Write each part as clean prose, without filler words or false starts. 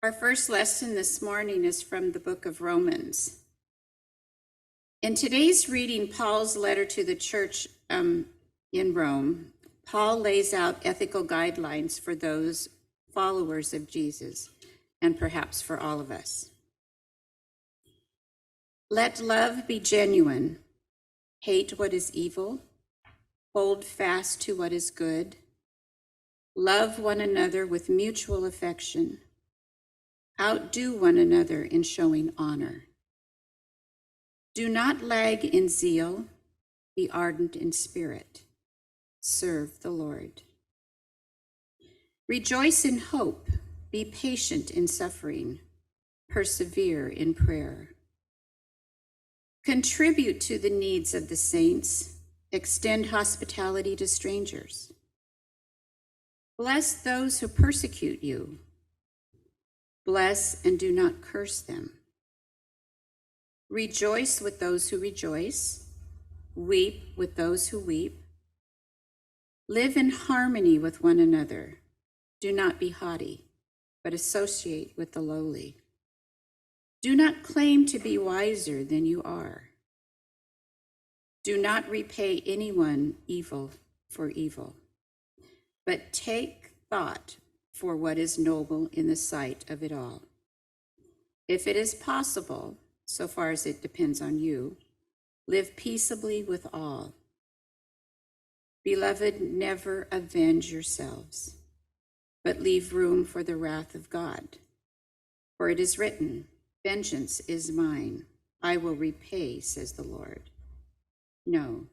Our first lesson this morning is from the book of Romans. In today's reading, Paul's letter to the church in Rome, Paul lays out ethical guidelines for those followers of Jesus, and perhaps for all of us. Let love be genuine. Hate what is evil. Hold fast to what is good. Love one another with mutual affection. Outdo one another in showing honor. Do not lag in zeal. Be ardent in spirit. Serve the Lord. Rejoice in hope. Be patient in suffering. Persevere in prayer. Contribute to the needs of the saints. Extend hospitality to strangers. Bless those who persecute you. Bless and do not curse them. Rejoice with those who rejoice. Weep with those who weep. Live in harmony with one another. Do not be haughty, but associate with the lowly. Do not claim to be wiser than you are. Do not repay anyone evil for evil, but take thought for what is noble in the sight of it all. If it is possible, so far as it depends on you, live peaceably with all. Beloved, never avenge yourselves, but leave room for the wrath of God. For it is written, "Vengeance is mine, I will repay," says the Lord. No,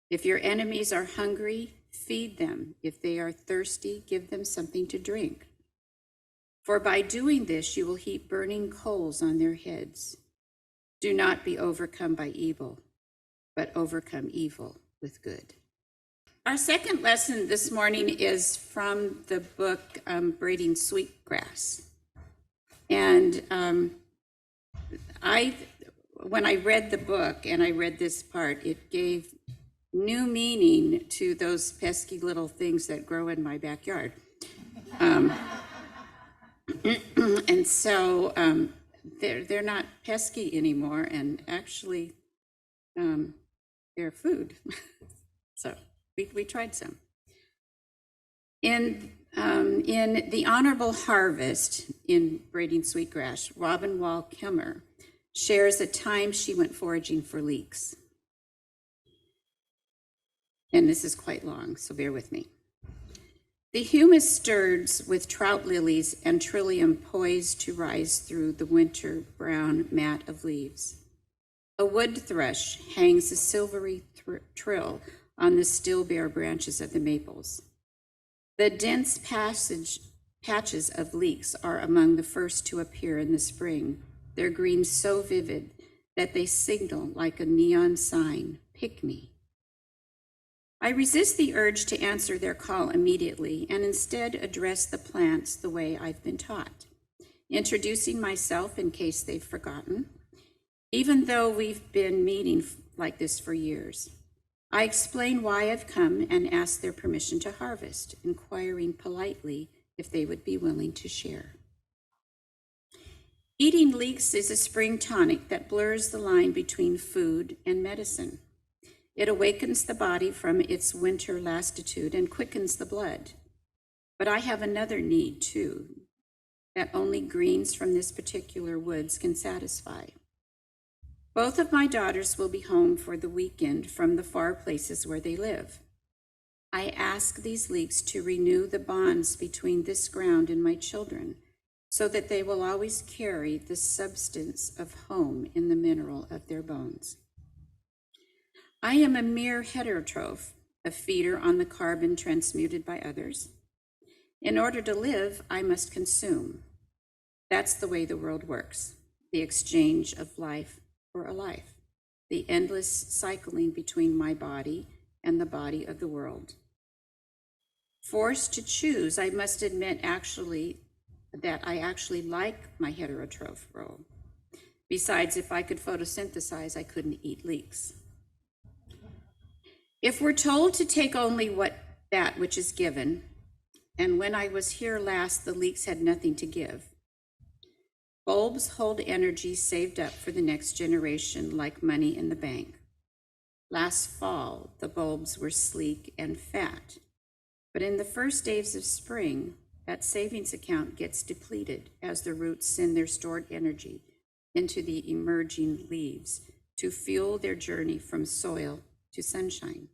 if your enemies are hungry, feed them. If they are thirsty, give them something to drink. For by doing this, you will heap burning coals on their heads. Do not be overcome by evil, but overcome evil with good. Our second lesson this morning is from the book Braiding Sweetgrass. And when I read the book and I read this part, it gave new meaning to those pesky little things that grow in my backyard. And so they're not pesky anymore, and actually they're food. So we tried some. In The Honorable Harvest in Braiding Sweetgrass, Robin Wall Kimmer shares a time she went foraging for leeks. And this is quite long, so bear with me. The humus stirs with trout lilies and trillium poised to rise through the winter brown mat of leaves. A wood thrush hangs a silvery trill on the still bare branches of the maples. The dense patches of leeks are among the first to appear in the spring, their green so vivid that they signal like a neon sign, "Pick me." I resist the urge to answer their call immediately and instead address the plants the way I've been taught, introducing myself in case they've forgotten. Even though we've been meeting like this for years, I explain why I've come and ask their permission to harvest, inquiring politely if they would be willing to share. Eating leeks is a spring tonic that blurs the line between food and medicine. It awakens the body from its winter lassitude and quickens the blood. But I have another need too, that only greens from this particular woods can satisfy. Both of my daughters will be home for the weekend from the far places where they live. I ask these leeks to renew the bonds between this ground and my children, so that they will always carry the substance of home in the mineral of their bones. I am a mere heterotroph, a feeder on the carbon transmuted by others. In order to live, I must consume. That's the way the world works, the exchange of life for a life, the endless cycling between my body and the body of the world. Forced to choose, I must admit that I actually like my heterotroph role. Besides, if I could photosynthesize, I couldn't eat leeks. If we're told to take only that which is given, and when I was here last, the leeks had nothing to give, Bulbs hold energy saved up for the next generation like money in the bank. Last fall, the bulbs were sleek and fat. But in the first days of spring, that savings account gets depleted as the roots send their stored energy into the emerging leaves to fuel their journey from soil to sunshine.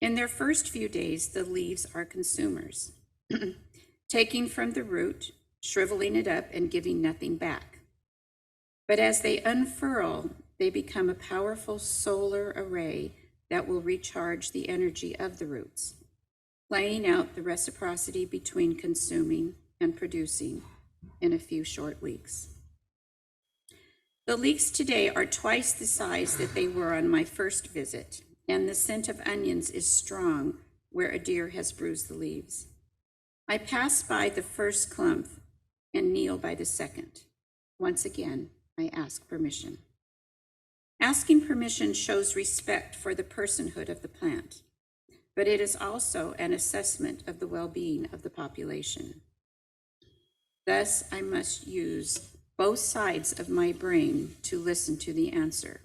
In their first few days, the leaves are consumers, taking from the root, shriveling it up, and giving nothing back. But as they unfurl, they become a powerful solar array that will recharge the energy of the roots, playing out the reciprocity between consuming and producing in a few short weeks. The leeks today are twice the size that they were on my first visit, and the scent of onions is strong where a deer has bruised the leaves. I pass by the first clump and kneel by the second. Once again, I ask permission. Asking permission shows respect for the personhood of the plant, but it is also an assessment of the well-being of the population. Thus, I must use both sides of my brain to listen to the answer.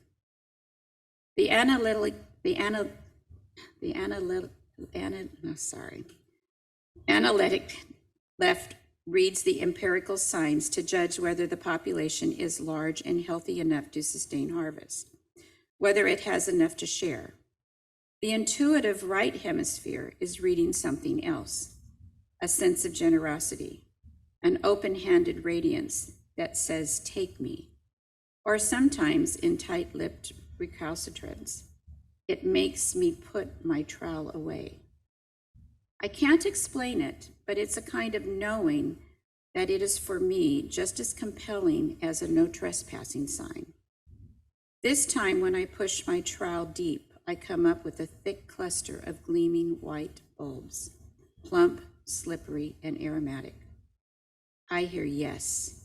The analytic left reads the empirical signs to judge whether the population is large and healthy enough to sustain harvest, whether it has enough to share. The intuitive right hemisphere is reading something else, a sense of generosity, an open-handed radiance that says, "Take me," or sometimes in tight-lipped recalcitrance, "It makes me put my trowel away." I can't explain it, but it's a kind of knowing that it is for me just as compelling as a no trespassing sign. This time when I push my trowel deep, I come up with a thick cluster of gleaming white bulbs, plump, slippery, and aromatic. I hear yes,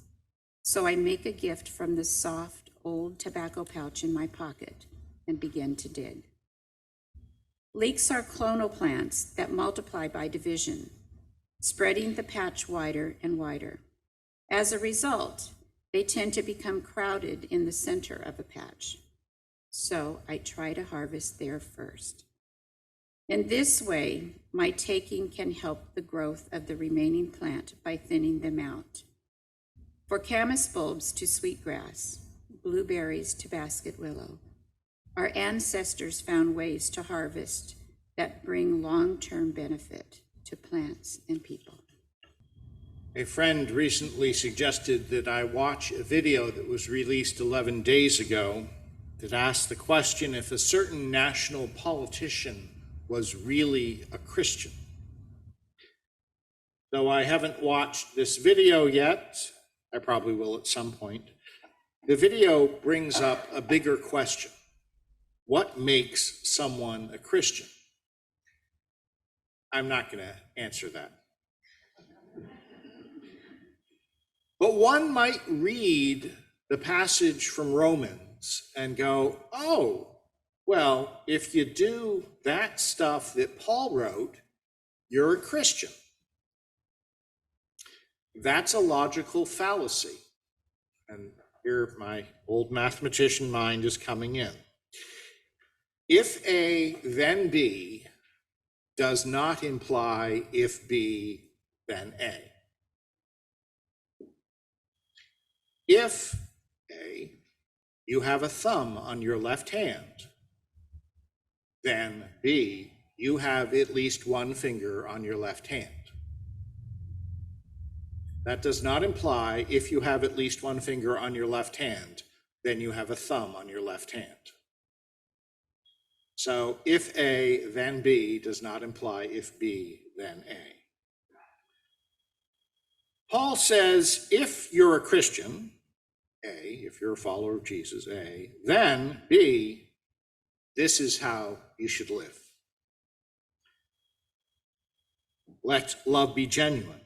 so I make a gift from the soft, old tobacco pouch in my pocket and begin to dig. Leeks are clonal plants that multiply by division, spreading the patch wider and wider. As a result, they tend to become crowded in the center of a patch. So I try to harvest there first. In this way, my taking can help the growth of the remaining plant by thinning them out. For camas bulbs to sweetgrass, blueberries to basket willow, our ancestors found ways to harvest that bring long-term benefit to plants and people. A friend recently suggested that I watch a video that was released 11 days ago that asked the question if a certain national politician was really a Christian. Though I haven't watched this video yet, I probably will at some point, the video brings up a bigger question. What makes someone a Christian? I'm not going to answer that. But one might read the passage from Romans and go, oh, well, if you do that stuff that Paul wrote, you're a Christian. That's a logical fallacy. And here my old mathematician mind is coming in. If A, then B does not imply if B, then A. If A, you have a thumb on your left hand, then B, you have at least one finger on your left hand. That does not imply if you have at least one finger on your left hand, then you have a thumb on your left hand. So if A, then B does not imply if B, then A. Paul says if you're a Christian, A, if you're a follower of Jesus, A, then B, this is how you should live. Let love be genuine.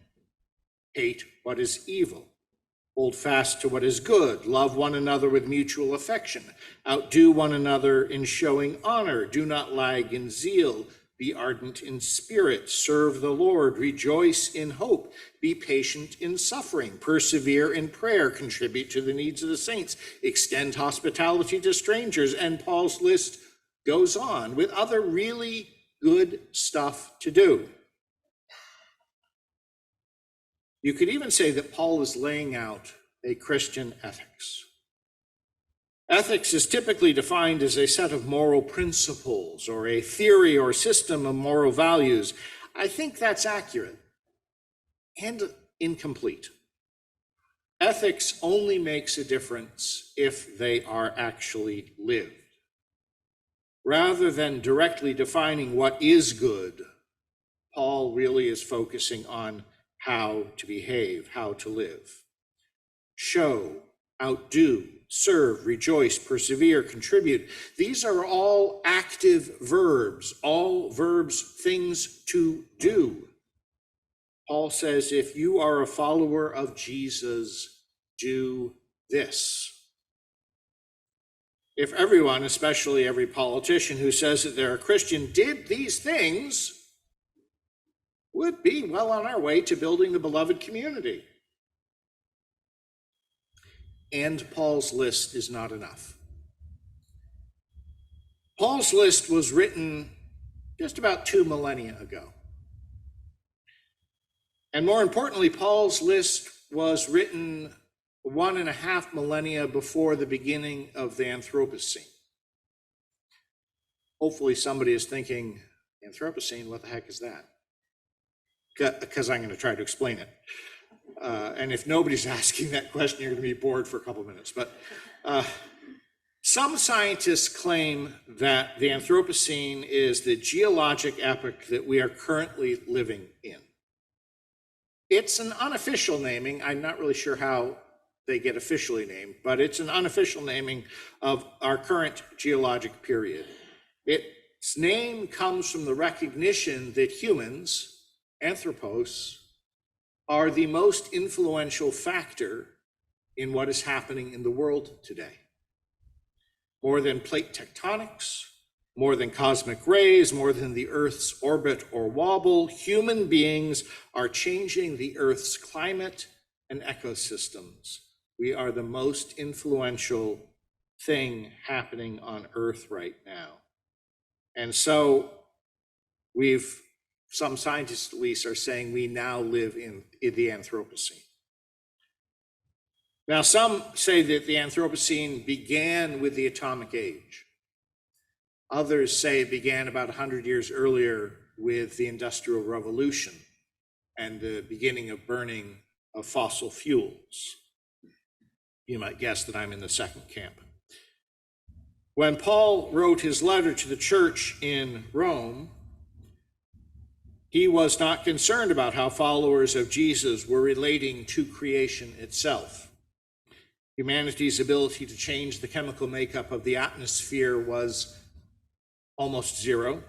Hate what is evil. Hold fast to what is good. Love one another with mutual affection. Outdo one another in showing honor. Do not lag in zeal. Be ardent in spirit, serve the Lord, rejoice in hope, be patient in suffering, persevere in prayer, contribute to the needs of the saints, extend hospitality to strangers, and Paul's list goes on with other really good stuff to do. You could even say that Paul is laying out a Christian ethics. Ethics is typically defined as a set of moral principles or a theory or system of moral values. I think that's accurate and incomplete. Ethics only makes a difference if they are actually lived. Rather than directly defining what is good, Paul really is focusing on how to behave, how to live. Show, outdo, serve, rejoice, persevere, contribute. These are all active verbs, all verbs, things to do. Paul says, if you are a follower of Jesus, do this. If everyone, especially every politician who says that they're a Christian, did these things, would be well on our way to building the beloved community. And Paul's list is not enough. Paul's list was written just about 2 millennia ago. And more importantly, Paul's list was written 1.5 millennia before the beginning of the Anthropocene. Hopefully somebody is thinking, Anthropocene, what the heck is that? Because I'm going to try to explain it. And if nobody's asking that question, you're going to be bored for a couple minutes. But some scientists claim that the Anthropocene is the geologic epoch that we are currently living in. It's an unofficial naming. I'm not really sure how they get officially named, but it's an unofficial naming of our current geologic period. Its name comes from the recognition that humans, anthropos, are the most influential factor in what is happening in the world today. More than plate tectonics, more than cosmic rays, more than the Earth's orbit or wobble, human beings are changing the Earth's climate and ecosystems. We are the most influential thing happening on Earth right now. And so some scientists at least are saying we now live in the Anthropocene. Now, some say that the Anthropocene began with the atomic age. Others say it began about 100 years earlier with the Industrial Revolution and the beginning of burning of fossil fuels. You might guess that I'm in the second camp. When Paul wrote his letter to the church in Rome, he was not concerned about how followers of Jesus were relating to creation itself. Humanity's ability to change the chemical makeup of the atmosphere was almost zero.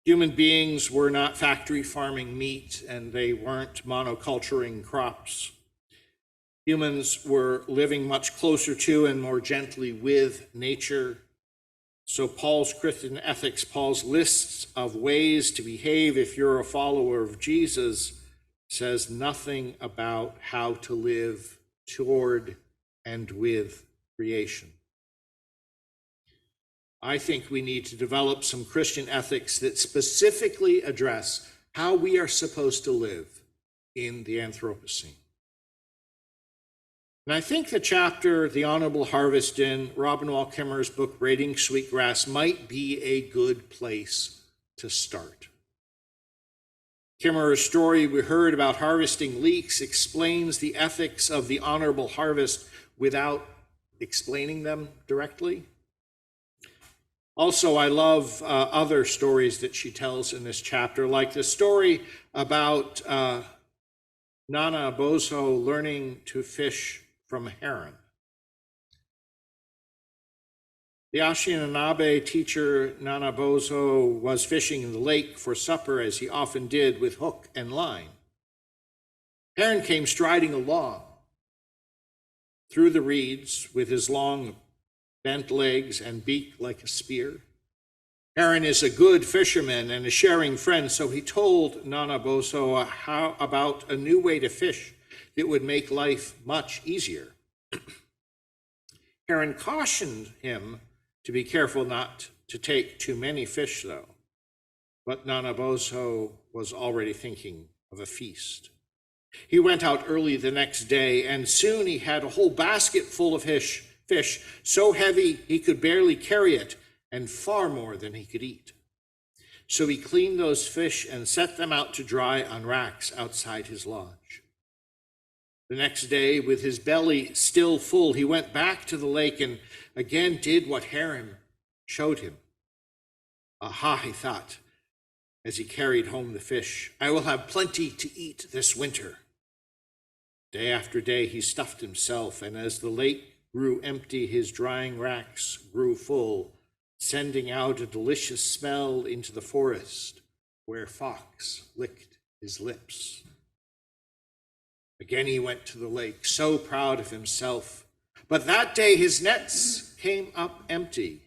Human beings were not factory farming meat, and they weren't monoculturing crops. Humans were living much closer to and more gently with nature. So Paul's Christian ethics, Paul's lists of ways to behave if you're a follower of Jesus, says nothing about how to live toward and with creation. I think we need to develop some Christian ethics that specifically address how we are supposed to live in the Anthropocene. And I think the chapter, The Honorable Harvest, in Robin Wall Kimmerer's book, Braiding Sweetgrass, might be a good place to start. Kimmerer's story we heard about harvesting leeks explains the ethics of the honorable harvest without explaining them directly. Also, I love other stories that she tells in this chapter, like the story about Nana Bozo learning to fish from a heron. The Anishinaabe teacher Nana Bozo was fishing in the lake for supper, as he often did, with hook and line. Heron came striding along through the reeds with his long bent legs and beak like a spear. Heron is a good fisherman and a sharing friend, so he told Nanaboso how about a new way to fish that would make life much easier. Heron cautioned him to be careful not to take too many fish, though. But Nanaboso was already thinking of a feast. He went out early the next day, and soon he had a whole basket full of fish, so heavy he could barely carry it, and far more than he could eat. So he cleaned those fish and set them out to dry on racks outside his lodge. The next day, with his belly still full, he went back to the lake and again did what Heron showed him. Aha, he thought, as he carried home the fish, I will have plenty to eat this winter. Day after day he stuffed himself, and as the lake grew empty, his drying racks grew full, sending out a delicious smell into the forest where fox licked his lips. Again he went to the lake, so proud of himself. But that day his nets came up empty,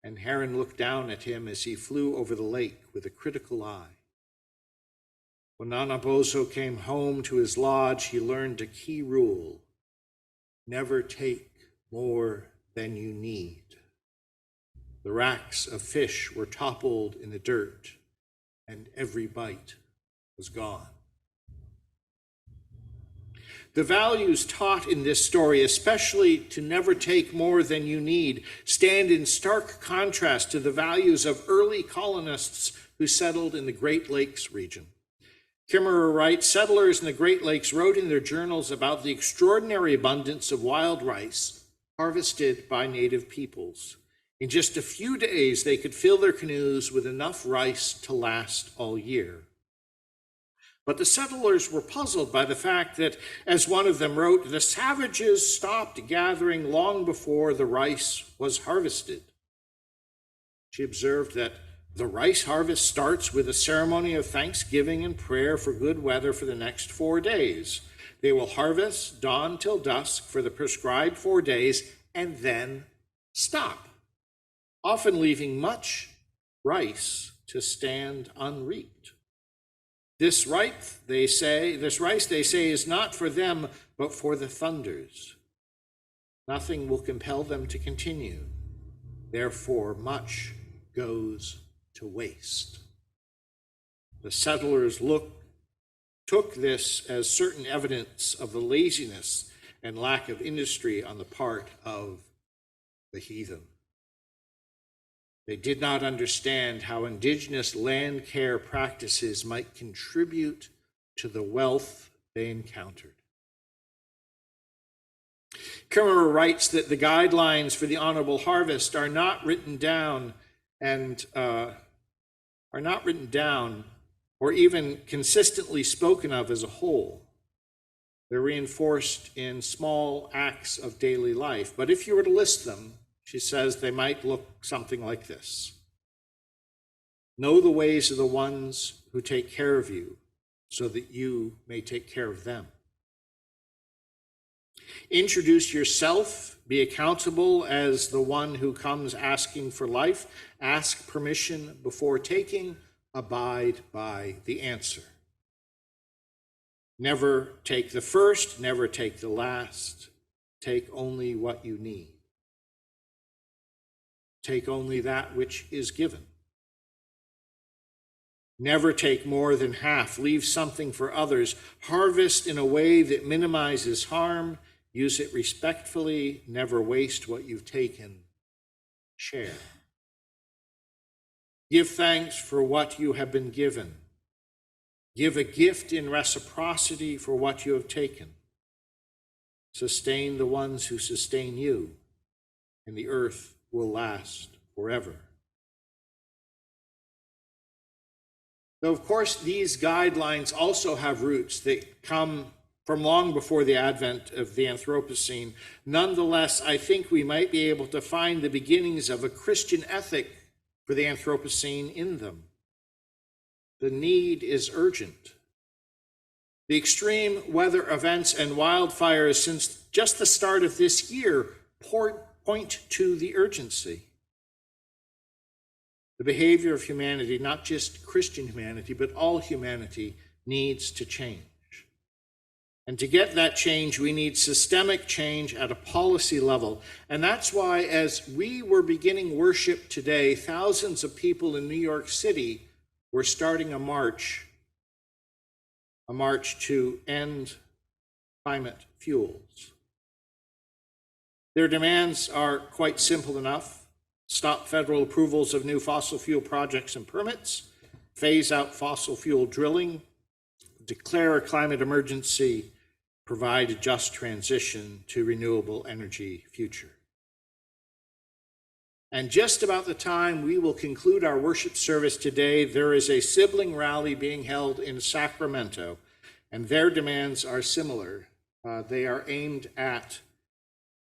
and Heron looked down at him as he flew over the lake with a critical eye. When Nanaboso came home to his lodge, he learned a key rule: never take more than you need. The racks of fish were toppled in the dirt, and every bite was gone. The values taught in this story, especially to never take more than you need, stand in stark contrast to the values of early colonists who settled in the Great Lakes region. Kimmerer writes, settlers in the Great Lakes wrote in their journals about the extraordinary abundance of wild rice harvested by native peoples. In just a few days, they could fill their canoes with enough rice to last all year. But the settlers were puzzled by the fact that, as one of them wrote, the savages stopped gathering long before the rice was harvested. She observed that the rice harvest starts with a ceremony of thanksgiving and prayer for good weather for the next 4 days. They will harvest dawn till dusk for the prescribed 4 days and then stop, often leaving much rice to stand unreaped. This rice, they say, is not for them, but for the thunders. Nothing will compel them to continue. Therefore, much goes to waste. The settlers took this as certain evidence of the laziness and lack of industry on the part of the heathen. They did not understand how indigenous land care practices might contribute to the wealth they encountered. Kimmerer writes that the guidelines for the honorable harvest are not written down or even consistently spoken of as a whole. They're reinforced in small acts of daily life. But if you were to list them, she says they might look something like this. Know the ways of the ones who take care of you, so that you may take care of them. Introduce yourself, be accountable as the one who comes asking for life, ask permission before taking, abide by the answer. Never take the first, never take the last, take only what you need. Take only that which is given. Never take more than half. Leave something for others. Harvest in a way that minimizes harm. Use it respectfully. Never waste what you've taken. Share. Give thanks for what you have been given. Give a gift in reciprocity for what you have taken. Sustain the ones who sustain you, and the earth will last forever. Though, of course, these guidelines also have roots that come from long before the advent of the Anthropocene. Nonetheless, I think we might be able to find the beginnings of a Christian ethic for the Anthropocene in them. The need is urgent. The extreme weather events and wildfires since just the start of this year point to the urgency. The behavior of humanity, not just Christian humanity, but all humanity, needs to change. And to get that change, we need systemic change at a policy level. And that's why, as we were beginning worship today, thousands of people in New York City were starting a march to end climate fuels. Their demands are quite simple enough: stop federal approvals of new fossil fuel projects and permits, phase out fossil fuel drilling, declare a climate emergency, provide a just transition to renewable energy future. And just about the time we will conclude our worship service today, there is a sibling rally being held in Sacramento, and their demands are similar. They are aimed at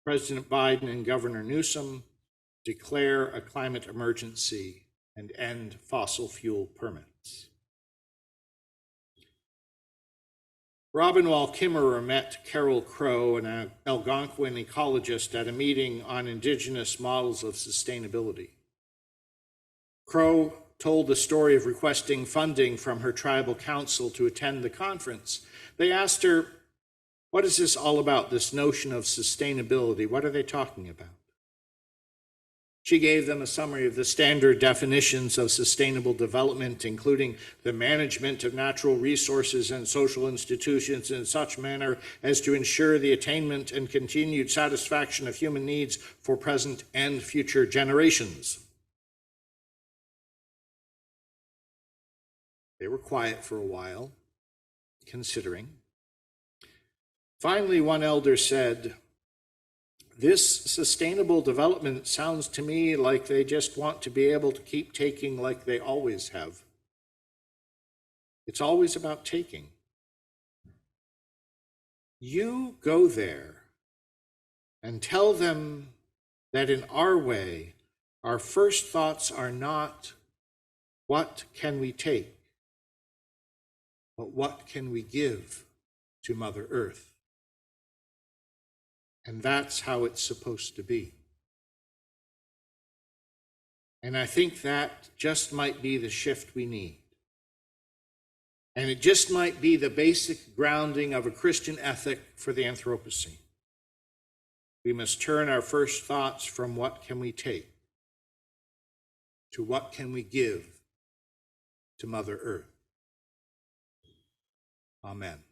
President Biden and Governor Newsom: declare a climate emergency and end fossil fuel permits. Robin Wall Kimmerer met Carol Crow, an Algonquin ecologist, at a meeting on indigenous models of sustainability. Crow told the story of requesting funding from her tribal council to attend the conference. They asked her, "What is this all about, this notion of sustainability? What are they talking about?" She gave them a summary of the standard definitions of sustainable development, including the management of natural resources and social institutions in such manner as to ensure the attainment and continued satisfaction of human needs for present and future generations. They were quiet for a while, considering. Finally, one elder said, "This sustainable development sounds to me like they just want to be able to keep taking like they always have. It's always about taking. You go there and tell them that in our way, our first thoughts are not, what can we take, but what can we give to Mother Earth? And that's how it's supposed to be." And I think that just might be the shift we need. And it just might be the basic grounding of a Christian ethic for the Anthropocene. We must turn our first thoughts from what can we take to what can we give to Mother Earth. Amen.